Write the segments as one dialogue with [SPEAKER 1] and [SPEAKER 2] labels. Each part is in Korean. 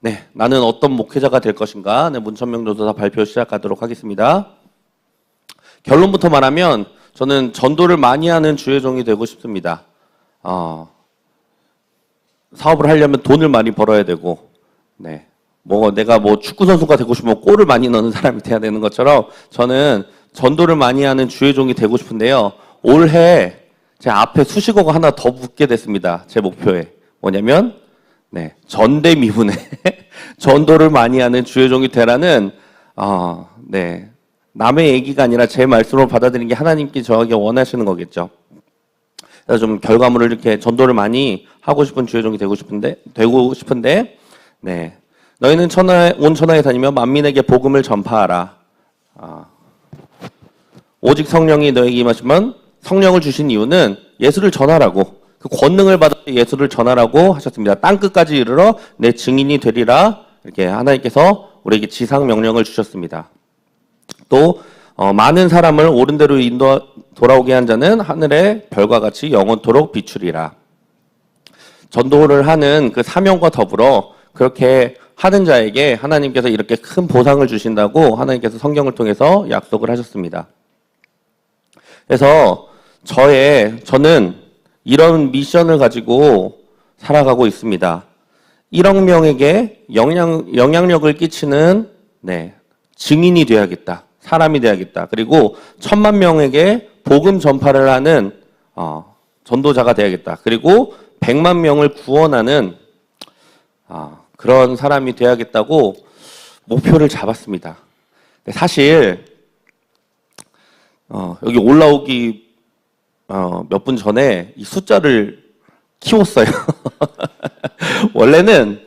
[SPEAKER 1] 네, 나는 어떤 목회자가 될 것인가? 네, 문천명조사 발표 시작하도록 하겠습니다. 결론부터 말하면 저는 전도를 많이 하는 주의 종이 되고 싶습니다. 사업을 하려면 돈을 많이 벌어야 되고, 네, 내가 축구 선수가 되고 싶으면 골을 많이 넣는 사람이 돼야 되는 것처럼 저는 전도를 많이 하는 주의 종이 되고 싶은데요. 올해 제 앞에 수식어가 하나 더 붙게 됐습니다. 제 목표에 뭐냐면, 네, 전대미문에 전도를 많이 하는 주의 종이 되라는 네, 남의 얘기가 아니라 제 말씀으로 받아들이는 게 하나님께 저에게 원하시는 거겠죠. 그래서 좀 결과물을 이렇게 전도를 많이 하고 싶은 주의 종이 되고 싶은데, 네, 너희는 온 천하에 다니며 만민에게 복음을 전파하라. 오직 성령이 너에게 임하시면 성령을 주신 이유는 예수를 전하라고, 그 권능을 받아 예수를 전하라고 하셨습니다. 땅끝까지 이르러 내 증인이 되리라. 이렇게 하나님께서 우리에게 지상 명령을 주셨습니다. 또 많은 사람을 옳은 대로 돌아오게 한 자는 하늘의 별과 같이 영원토록 비추리라. 전도를 하는 그 사명과 더불어 그렇게 하는 자에게 하나님께서 이렇게 큰 보상을 주신다고 하나님께서 성경을 통해서 약속을 하셨습니다. 그래서 저는 이런 미션을 가지고 살아가고 있습니다. 1억 명에게 영향력을 끼치는, 네, 증인이 되어야겠다. 사람이 되어야겠다. 그리고 1000만 명에게 복음 전파를 하는 전도자가 되어야겠다. 그리고 100만 명을 구원하는 그런 사람이 되어야겠다고 목표를 잡았습니다. 사실 여기 올라오기 몇 분 전에 이 숫자를 키웠어요. 원래는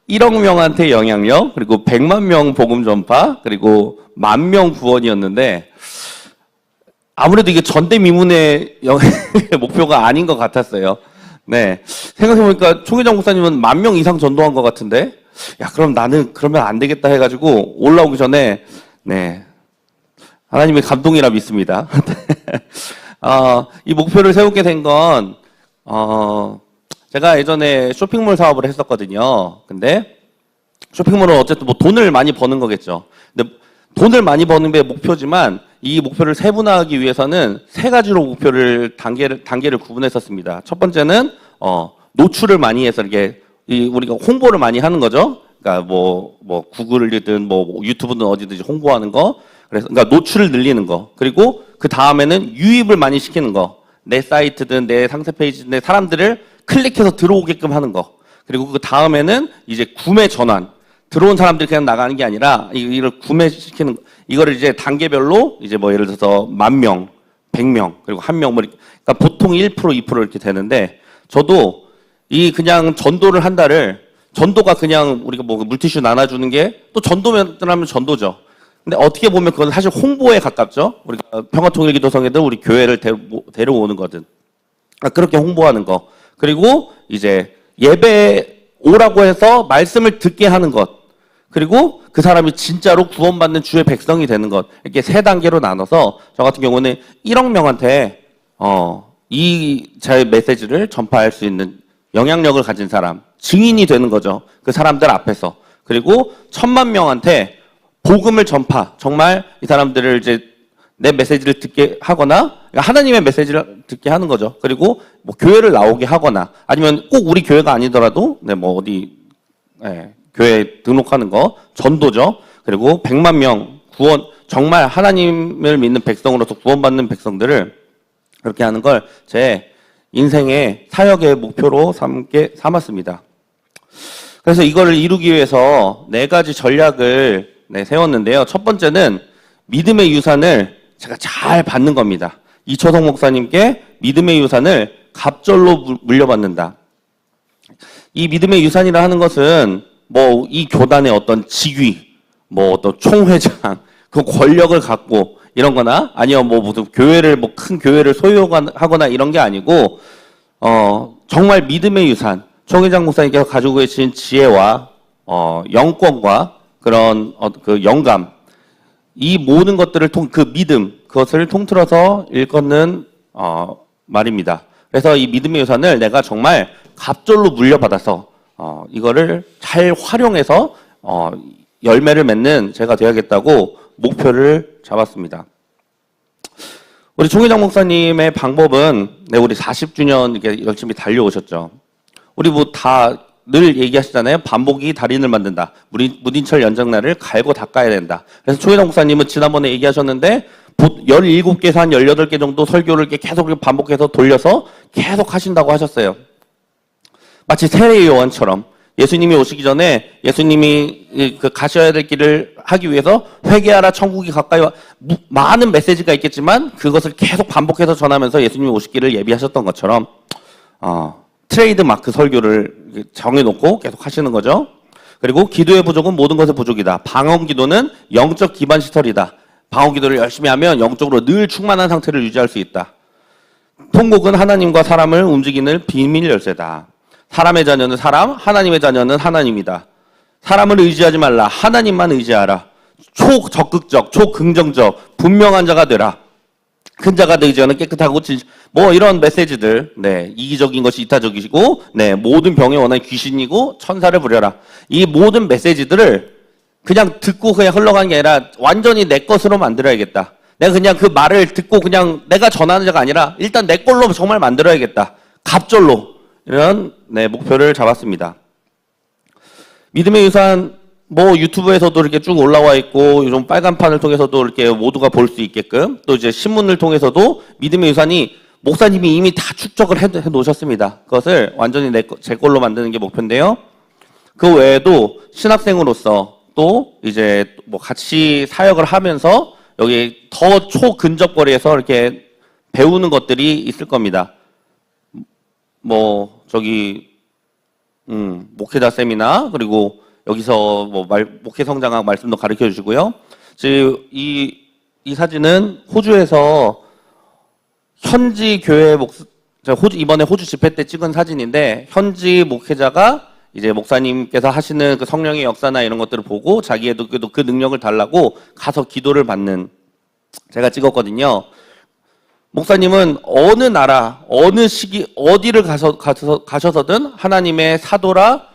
[SPEAKER 1] 1억 명한테 영향력, 그리고 100만 명 복음 전파, 그리고 10,000명 구원이었는데 아무래도 이게 전대미문의 목표가 아닌 것 같았어요. 네, 생각해보니까 총회장 목사님은 10,000명 이상 전도한 것 같은데, 야, 그럼 나는 그러면 안 되겠다 해가지고 올라오기 전에, 네, 하나님의 감동이라 믿습니다. 이 목표를 세우게 된 건, 제가 예전에 쇼핑몰 사업을 했었거든요. 근데 쇼핑몰은 어쨌든 돈을 많이 버는 거겠죠. 근데 돈을 많이 버는 게 목표지만 이 목표를 세분화하기 위해서는 세 가지로 단계를 구분했었습니다. 첫 번째는 노출을 많이 해서 이렇게 우리가 홍보를 많이 하는 거죠. 그러니까 구글이든 유튜브든 어디든지 홍보하는 거. 그러니까 노출을 늘리는 거. 그리고 그 다음에는 유입을 많이 시키는 거. 내 사이트든 내 상세 페이지든 사람들을 클릭해서 들어오게끔 하는 거. 그리고 그 다음에는 이제 구매 전환. 들어온 사람들이 그냥 나가는 게 아니라 이걸 구매시키는, 이거를 이제 단계별로 이제 예를 들어서 10,000명, 100명, 그리고 1명, 그러니까 보통 1%, 2% 이렇게 되는데, 저도 그냥 전도를 한 달을, 전도가 그냥 우리가 물티슈 나눠주는 게 또 전도면 전도죠. 근데 어떻게 보면 그건 사실 홍보에 가깝죠. 우리가 평화통일기도성에도 우리 교회를 데려오는 거든. 그렇게 홍보하는 거. 그리고 이제 예배 오라고 해서 말씀을 듣게 하는 것. 그리고 그 사람이 진짜로 구원받는 주의 백성이 되는 것. 이렇게 세 단계로 나눠서 저 같은 경우는 1억 명한테 제 메시지를 전파할 수 있는 영향력을 가진 사람, 증인이 되는 거죠. 그 사람들 앞에서. 그리고 1000만 명한테 복음을 전파, 정말 이 사람들을 이제 내 메시지를 듣게 하거나, 하나님의 메시지를 듣게 하는 거죠. 그리고 교회를 나오게 하거나, 아니면 꼭 우리 교회가 아니더라도, 네, 교회에 등록하는 거, 전도죠. 그리고 100만 명 구원, 정말 하나님을 믿는 백성으로서 구원받는 백성들을 그렇게 하는 걸 제 인생의 사역의 목표로 삼았습니다. 그래서 이거를 이루기 위해서 4가지 전략을 세웠는데요. 첫 번째는 믿음의 유산을 제가 잘 받는 겁니다. 이초성 목사님께 믿음의 유산을 갑절로 물려받는다. 이 믿음의 유산이라 하는 것은 이 교단의 어떤 직위, 어떤 총회장, 그 권력을 갖고 이런 거나, 아니면 무슨 큰 교회를 소유하거나 이런 게 아니고, 정말 믿음의 유산, 총회장 목사님께서 가지고 계신 지혜와, 영권과 그런 그 영감, 이 모든 것들을 그 믿음, 그것을 통틀어서 일컫는 말입니다. 그래서 이 믿음의 유산을 내가 정말 갑절로 물려받아서 이거를 잘 활용해서 열매를 맺는 제가 되어야겠다고 목표를 잡았습니다. 우리 총회장 목사님의 방법은 우리 40주년 이렇게 열심히 달려오셨죠. 우리 뭐 다 늘 얘기하시잖아요. 반복이 달인을 만든다. 무딘철 연장날을 갈고 닦아야 된다. 그래서 총회장 목사님은 지난번에 얘기하셨는데 17개에서 한 18개 정도 설교를 이렇게 계속 반복해서 돌려서 계속 하신다고 하셨어요. 마치 세례 요한처럼 예수님이 오시기 전에 예수님이 가셔야 될 길을 하기 위해서 회개하라 천국이 가까이 와 많은 메시지가 있겠지만 그것을 계속 반복해서 전하면서 예수님이 오시기를 예비하셨던 것처럼 트레이드 마크 설교를 정해놓고 계속 하시는 거죠. 그리고 기도의 부족은 모든 것의 부족이다. 방언 기도는 영적 기반 시설이다. 방언 기도를 열심히 하면 영적으로 늘 충만한 상태를 유지할 수 있다. 통곡은 하나님과 사람을 움직이는 비밀 열쇠다. 사람의 자녀는 사람, 하나님의 자녀는 하나님이다. 사람을 의지하지 말라. 하나님만 의지하라. 초적극적, 초긍정적, 분명한 자가 되라. 큰 자가 의지하는 깨끗하고 뭐 이런 메시지들, 이기적인 것이 이타적이시고, 모든 병에 원한 귀신이고 천사를 부려라. 이 모든 메시지들을 그냥 듣고 그냥 흘러가는 게 아니라 완전히 내 것으로 만들어야겠다. 내가 그냥 그 말을 듣고 그냥 내가 전하는 자가 아니라 일단 내 걸로 정말 만들어야겠다. 갑절로. 이런 목표를 잡았습니다. 믿음의 유산 뭐 유튜브에서도 이렇게 쭉 올라와 있고 요즘 빨간판을 통해서도 이렇게 모두가 볼 수 있게끔 또 이제 신문을 통해서도 믿음의 유산이 목사님이 이미 다 축적을 해 놓으셨습니다. 그것을 완전히 제 걸로 만드는 게 목표인데요. 그 외에도 신학생으로서 또 이제 뭐 같이 사역을 하면서 여기 더 초근접거리에서 이렇게 배우는 것들이 있을 겁니다. 뭐 저기 목회자 세미나 그리고 여기서 뭐 목회 성장학 말씀도 가르쳐 주시고요. 지금 이 사진은 호주에서 현지 교회 이번에 호주 집회 때 찍은 사진인데 현지 목회자가 이제 목사님께서 하시는 그 성령의 역사나 이런 것들을 보고 자기에도 그 능력을 달라고 가서 기도를 받는 제가 찍었거든요. 목사님은 어느 나라, 어느 시기, 어디를 가셔서든 하나님의 사도라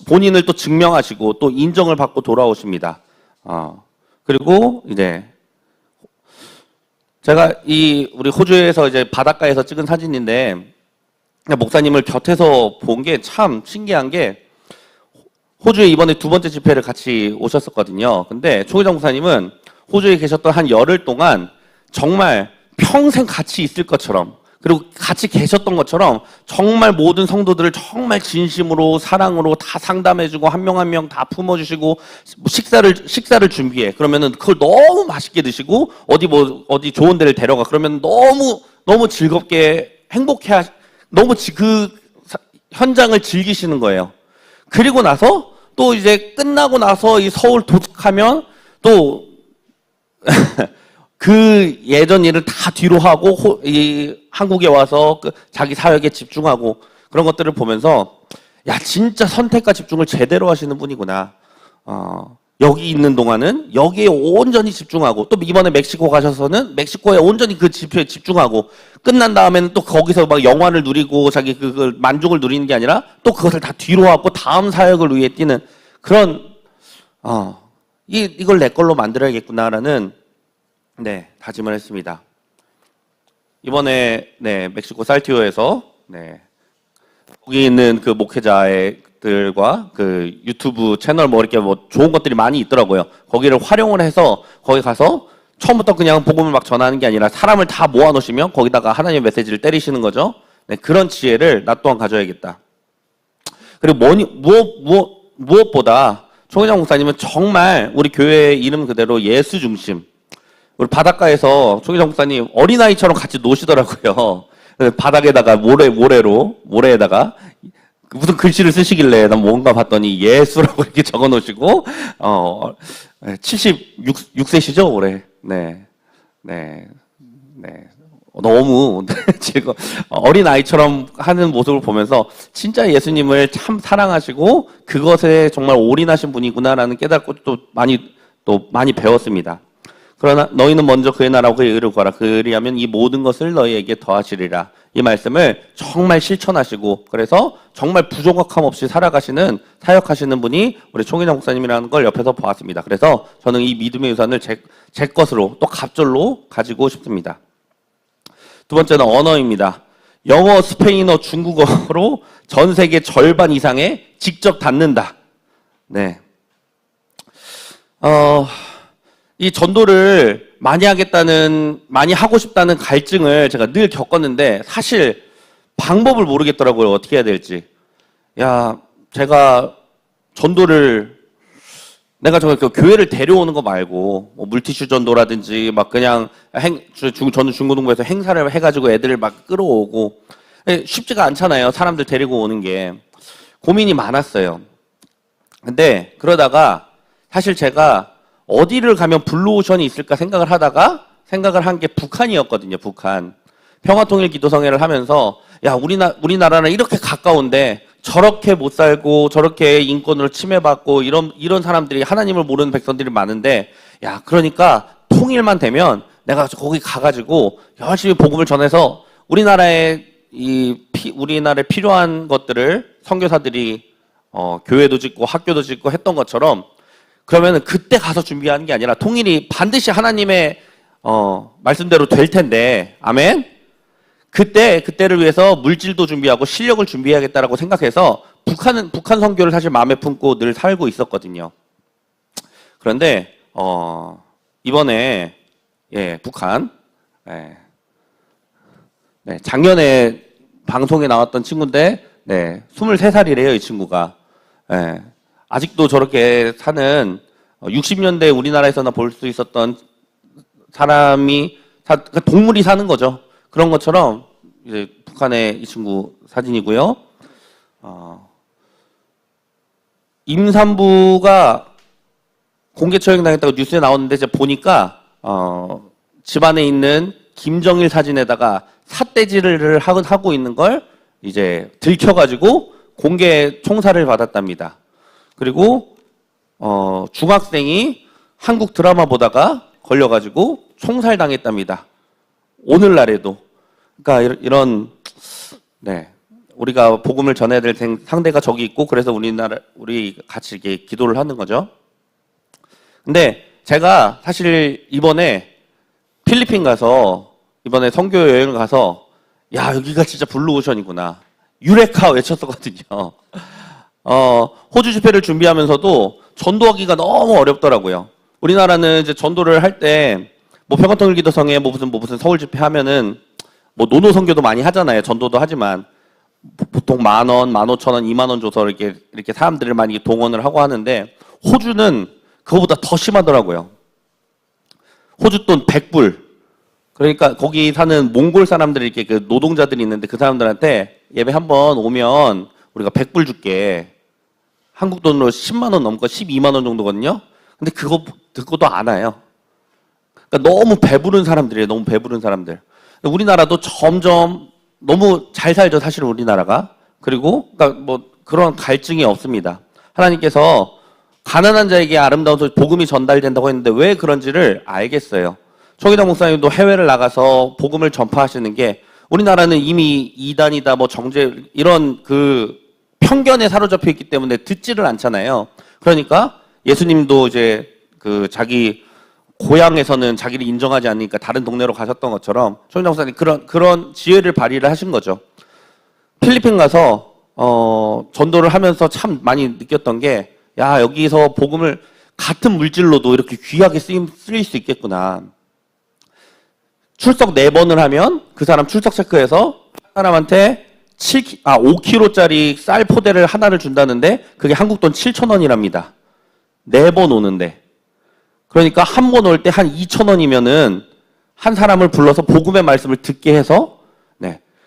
[SPEAKER 1] 본인을 또 증명하시고 또 인정을 받고 돌아오십니다. 그리고 이제 제가 우리 호주에서 이제 바닷가에서 찍은 사진인데 목사님을 곁에서 본 게 참 신기한 게 호주에 이번에 2번째 집회를 같이 오셨었거든요. 근데 총회장 목사님은 호주에 계셨던 한 열흘 동안 정말 평생 같이 있을 것처럼 그리고 같이 계셨던 것처럼 정말 모든 성도들을 정말 진심으로 사랑으로 다 상담해주고 한 명 한 명 다 품어주시고 식사를 준비해. 그러면은 그걸 너무 맛있게 드시고 어디 좋은 데를 데려가. 그러면 너무 즐겁게 너무 그 현장을 즐기시는 거예요. 그리고 나서 또 이제 끝나고 나서 이 서울 도착하면 또 그 예전 일을 다 뒤로 하고 이 한국에 와서 자기 사역에 집중하고 그런 것들을 보면서 야 진짜 선택과 집중을 제대로 하시는 분이구나. 여기 있는 동안은 여기에 온전히 집중하고 또 이번에 멕시코 가셔서는 멕시코에 온전히 그 집회에 집중하고 끝난 다음에는 또 거기서 막 영화를 누리고 자기 그 만족을 누리는 게 아니라 또 그것을 다 뒤로 하고 다음 사역을 위해 뛰는 그런 이걸 내 걸로 만들어야겠구나라는 다짐을 했습니다. 이번에 멕시코 살티오에서 거기 있는 그 목회자들과 그 유튜브 채널 뭐 이렇게 뭐 좋은 것들이 많이 있더라고요. 거기를 활용을 해서 거기 가서 처음부터 그냥 복음을 막 전하는 게 아니라 사람을 다 모아놓으시면 거기다가 하나님의 메시지를 때리시는 거죠. 그런 지혜를 나 또한 가져야겠다. 그리고 무엇보다 총회장 목사님은 정말 우리 교회의 이름 그대로 예수 중심. 우리 바닷가에서 총회장 목사님 어린아이처럼 같이 노시더라고요. 바닥에다가 모래에다가 무슨 글씨를 쓰시길래 난 뭔가 봤더니 예수라고 이렇게 적어 놓으시고 76세시죠 올해. 너무 어린아이처럼 하는 모습을 보면서 진짜 예수님을 참 사랑하시고 그것에 정말 올인하신 분이구나라는 깨닫고 또 많이 배웠습니다. 그러나 너희는 먼저 그의 나라와 그의 의를 구하라. 그리하면 이 모든 것을 너희에게 더하시리라. 이 말씀을 정말 실천하시고 그래서 정말 부족함 없이 살아가시는 사역하시는 분이 우리 총인영 목사님이라는 걸 옆에서 보았습니다. 그래서 저는 이 믿음의 유산을 제 것으로 또 갑절로 가지고 싶습니다. 두 번째는 언어입니다. 영어, 스페인어, 중국어로 전 세계 절반 이상에 직접 닿는다. 네. 이 전도를 많이 하고 싶다는 갈증을 제가 늘 겪었는데 사실 방법을 모르겠더라고요. 어떻게 해야 될지. 제가 전도를 내가 그 교회를 데려오는 거 말고 뭐 물티슈 전도라든지 막 그냥 저는 중고등부에서 행사를 해가지고 애들을 막 끌어오고 쉽지가 않잖아요. 사람들 데리고 오는 게 고민이 많았어요. 근데 그러다가 사실 제가 어디를 가면 블루오션이 있을까 생각을 하다가 생각을 한 게 북한이었거든요. 북한. 평화통일기도성회를 하면서 우리나라는 이렇게 가까운데 저렇게 못 살고 저렇게 인권으로 침해받고 이런 사람들이 하나님을 모르는 백성들이 많은데 그러니까 통일만 되면 내가 거기 가가지고 열심히 복음을 전해서 우리나라에 필요한 것들을 선교사들이 교회도 짓고 학교도 짓고 했던 것처럼 그러면은 그때 가서 준비하는 게 아니라 통일이 반드시 하나님의 말씀대로 될 텐데 아멘. 그때를 위해서 물질도 준비하고 실력을 준비해야겠다라고 생각해서 북한 선교를 사실 마음에 품고 늘 살고 있었거든요. 그런데 이번에 북한 작년에 방송에 나왔던 친구인데 23살이래요, 이 친구가. 아직도 저렇게 사는 60년대 우리나라에서나 볼 수 있었던 사람이 동물이 사는 거죠. 그런 것처럼 이제 북한의 이 친구 사진이고요. 임산부가 공개 처형당했다고 뉴스에 나오는데 제가 보니까 집안에 있는 김정일 사진에다가 삿대질을 하고 있는 걸 이제 들켜가지고 공개 총살을 받았답니다. 그리고 중학생이 한국 드라마 보다가 걸려가지고 총살당했답니다. 오늘날에도. 그러니까 우리가 복음을 전해야 될 상대가 저기 있고 그래서 우리 같이 이렇게 기도를 하는 거죠. 근데 제가 사실 이번에 필리핀 가서 이번에 선교 여행을 가서 여기가 진짜 블루오션이구나. 유레카 외쳤었거든요. 호주 집회를 준비하면서도 전도하기가 너무 어렵더라고요. 우리나라는 이제 전도를 할 때 뭐 평화통일기도성에 무슨 서울 집회 하면은 뭐 노노 선교도 많이 하잖아요. 전도도 하지만 보통 10,000원, 15,000원, 20,000원 줘서 이렇게 사람들을 많이 동원을 하고 하는데 호주는 그거보다 더 심하더라고요. 호주 돈 100불. 그러니까 거기 사는 몽골 사람들이 이렇게 그 노동자들이 있는데 그 사람들한테 예배 한번 오면 우리가 100불 줄게. 한국 돈으로 10만 원 넘고 12만 원 정도거든요. 근데 그거 듣고도 안 와요. 그러니까 너무 배부른 사람들이에요. 너무 배부른 사람들. 우리나라도 점점 너무 잘 살죠. 사실 우리나라가. 그리고 그러니까 뭐 그런 갈증이 없습니다. 하나님께서 가난한 자에게 아름다운 소식 복음이 전달된다고 했는데 왜 그런지를 알겠어요. 총희당 목사님도 해외를 나가서 복음을 전파하시는 게 우리나라는 이미 이단이다 뭐 정죄 이런 그 편견에 사로잡혀 있기 때문에 듣지를 않잖아요. 그러니까 예수님도 이제 그 자기 고향에서는 자기를 인정하지 않으니까 다른 동네로 가셨던 것처럼 총희당 목사님 그런 지혜를 발휘를 하신 거죠. 필리핀 가서 전도를 하면서 참 많이 느꼈던 게 여기서 복음을 같은 물질로도 이렇게 귀하게 쓰일 수 있겠구나. 출석 4번을 하면 그 사람 출석 체크해서 사람한테 5kg짜리 쌀 포대를 하나를 준다는데 그게 한국 돈 7,000원이랍니다. 4번 오는데. 그러니까 한 번 올 때 한 2,000원이면은 한 사람을 불러서 복음의 말씀을 듣게 해서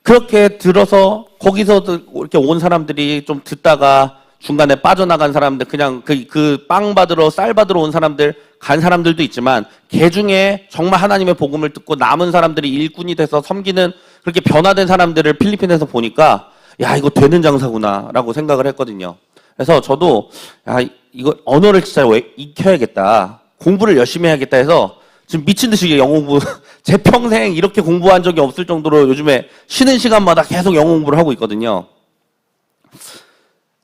[SPEAKER 1] 그렇게 들어서 거기서 이렇게 온 사람들이 좀 듣다가 중간에 빠져나간 사람들 그냥 그 빵 받으러 쌀 받으러 온 사람들 간 사람들도 있지만 그 중에 정말 하나님의 복음을 듣고 남은 사람들이 일꾼이 돼서 섬기는 그렇게 변화된 사람들을 필리핀에서 보니까 이거 되는 장사구나라고 생각을 했거든요. 그래서 저도 이거 언어를 진짜 익혀야겠다. 공부를 열심히 해야겠다 해서 지금 미친 듯이 영어 공부, 제 평생 이렇게 공부한 적이 없을 정도로 요즘에 쉬는 시간마다 계속 영어 공부를 하고 있거든요.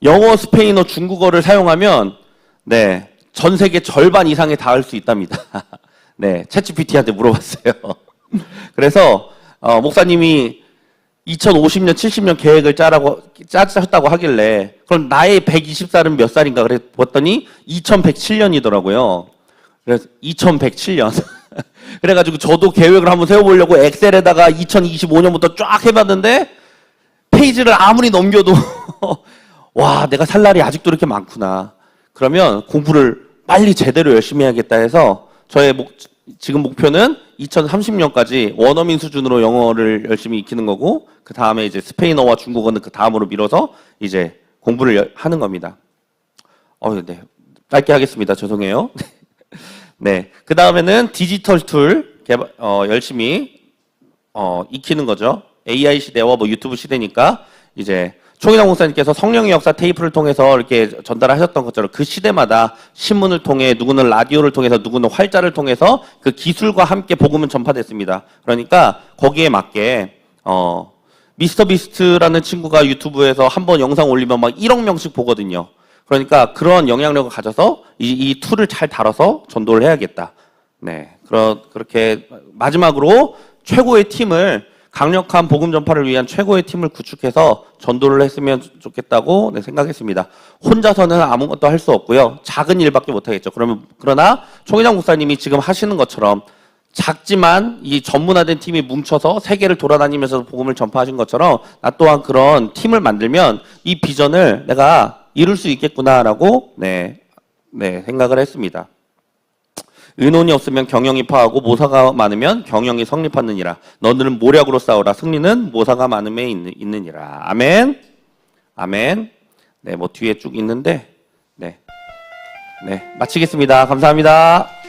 [SPEAKER 1] 영어, 스페인어, 중국어를 사용하면, 네, 전 세계 절반 이상에 닿을 수 있답니다. 네, 챗GPT한테 물어봤어요. 그래서, 목사님이 2050년, 70년 계획을 짜셨다고 하길래, 그럼 나의 120살은 몇 살인가 그랬더니 2107년이더라고요. 그래서 2107년. 그래가지고 저도 계획을 한번 세워보려고 엑셀에다가 2025년부터 쫙 해봤는데, 페이지를 아무리 넘겨도, 와, 내가 살 날이 아직도 이렇게 많구나. 그러면 공부를 빨리 제대로 열심히 해야겠다 해서, 저의 지금 목표는 2030년까지 원어민 수준으로 영어를 열심히 익히는 거고, 그 다음에 이제 스페인어와 중국어는 그 다음으로 밀어서 이제 공부를 하는 겁니다. 네. 짧게 하겠습니다. 죄송해요. 네. 그 다음에는 디지털 툴 열심히, 익히는 거죠. AI 시대와 뭐 유튜브 시대니까 이제 총인왕 목사님께서 성령의 역사 테이프를 통해서 이렇게 전달하셨던 것처럼 그 시대마다 신문을 통해 누구는 라디오를 통해서 누구는 활자를 통해서 그 기술과 함께 복음은 전파됐습니다. 그러니까 거기에 맞게 미스터 비스트라는 친구가 유튜브에서 한 번 영상 올리면 막 1억 명씩 보거든요. 그러니까 그런 영향력을 가져서 이 툴을 잘 다뤄서 전도를 해야겠다. 네, 그렇게 마지막으로 최고의 팀을 강력한 복음 전파를 위한 최고의 팀을 구축해서 전도를 했으면 좋겠다고 생각했습니다. 혼자서는 아무것도 할 수 없고요. 작은 일밖에 못하겠죠. 그러나 총회장 목사님이 지금 하시는 것처럼 작지만 이 전문화된 팀이 뭉쳐서 세계를 돌아다니면서 복음을 전파하신 것처럼 나 또한 그런 팀을 만들면 이 비전을 내가 이룰 수 있겠구나라고 생각을 했습니다. 의논이 없으면 경영이 파하고 모사가 많으면 경영이 성립하느니라. 너는 모략으로 싸우라. 승리는 모사가 많음에 있느니라. 아멘. 아멘. 네, 뭐 뒤에 쭉 있는데, 네, 마치겠습니다. 감사합니다.